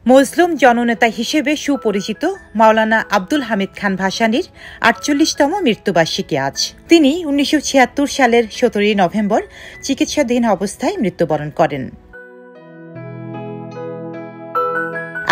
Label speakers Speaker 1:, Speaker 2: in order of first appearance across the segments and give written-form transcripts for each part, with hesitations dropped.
Speaker 1: মজলুম জননেতা হিসেবে সুপরিচিত মাওলানা আব্দুল হামিদ খান ভাসানীর ৪৮তম মৃত্যুবার্ষিকী আজ। তিনি ১৯৭৬ সালের ১৭ নভেম্বর চিকিৎসাধীন অবস্থায় মৃত্যুবরণ করেন।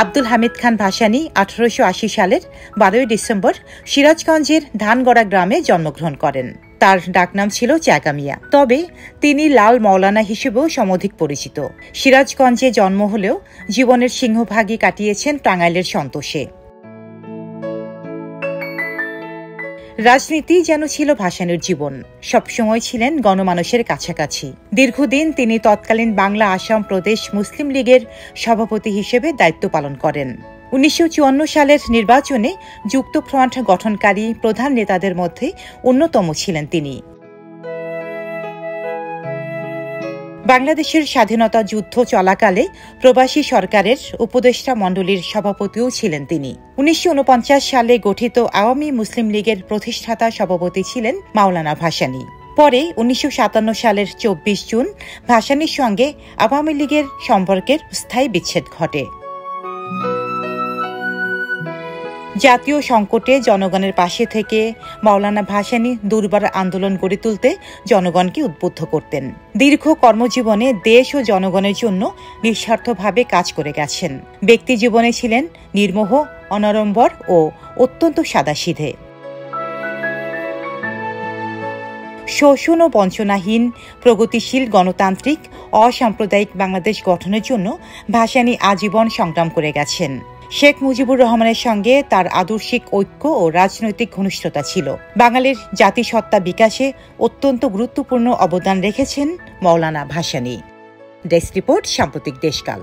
Speaker 1: আব্দুল হামিদ খান ভাসানী ১৮৮০ সালের ১২ ডিসেম্বর সিরাজগঞ্জের ধানগড়া গ্রামে জন্মগ্রহণ করেন। তার ডাকনাম ছিল চ্যাগামিয়া, তবে তিনি লাল মৌলানা হিসেবেও সমধিক পরিচিত। সিরাজগঞ্জে জন্ম হলেও জীবনের সিংহভাগই কাটিয়েছেন টাঙ্গাইলের সন্তোষে। রাজনীতি যেন ছিল ভাসানীর জীবন, সবসময় ছিলেন গণমানুষের কাছাকাছি। দীর্ঘদিন তিনি তৎকালীন বাংলা আসাম প্রদেশ মুসলিম লীগের সভাপতি হিসেবে দায়িত্ব পালন করেন। ১৯৫৪ সালের নির্বাচনে যুক্তফ্রন্ট গঠনকারী প্রধান নেতাদের মধ্যে অন্যতম ছিলেন তিনি। বাংলাদেশের স্বাধীনতা যুদ্ধ চলাকালে প্রবাসী সরকারের উপদেষ্টা মণ্ডলীর সভাপতিও ছিলেন তিনি। ১৯৪৯ সালে গঠিত আওয়ামী মুসলিম লীগের প্রতিষ্ঠাতা সভাপতি ছিলেন মাওলানা ভাসানী। পরে ১৯৫৭ সালের ২৪ জুন ভাসানীর সঙ্গে আওয়ামী লীগের সম্পর্কের স্থায়ী বিচ্ছেদ ঘটে। জাতীয় সংকটে জনগণের পাশে থেকে মাওলানা ভাসানী দুর্বার আন্দোলন গড়ে তুলতে জনগণকে উদ্বুদ্ধ করতেন। দীর্ঘ কর্মজীবনে দেশ ও জনগণের জন্য নিঃস্বার্থভাবে কাজ করে গেছেন। ব্যক্তি জীবনে ছিলেন নির্মোহ, অনাড়ম্বর ও অত্যন্ত সাদাসিধে। শোষণ ও বঞ্চনাহীন, প্রগতিশীল, গণতান্ত্রিক, অসাম্প্রদায়িক বাংলাদেশ গঠনের জন্য ভাসানী আজীবন সংগ্রাম করে গেছেন। শেখ মুজিবুর রহমানের সঙ্গে তার আদর্শিক ঐক্য ও রাজনৈতিক ঘনিষ্ঠতা ছিল। বাঙালির জাতিসত্তা বিকাশে অত্যন্ত গুরুত্বপূর্ণ অবদান রেখেছেন মাওলানা ভাসানী। ডেস্ক রিপোর্ট, সাম্প্রতিক দেশকাল।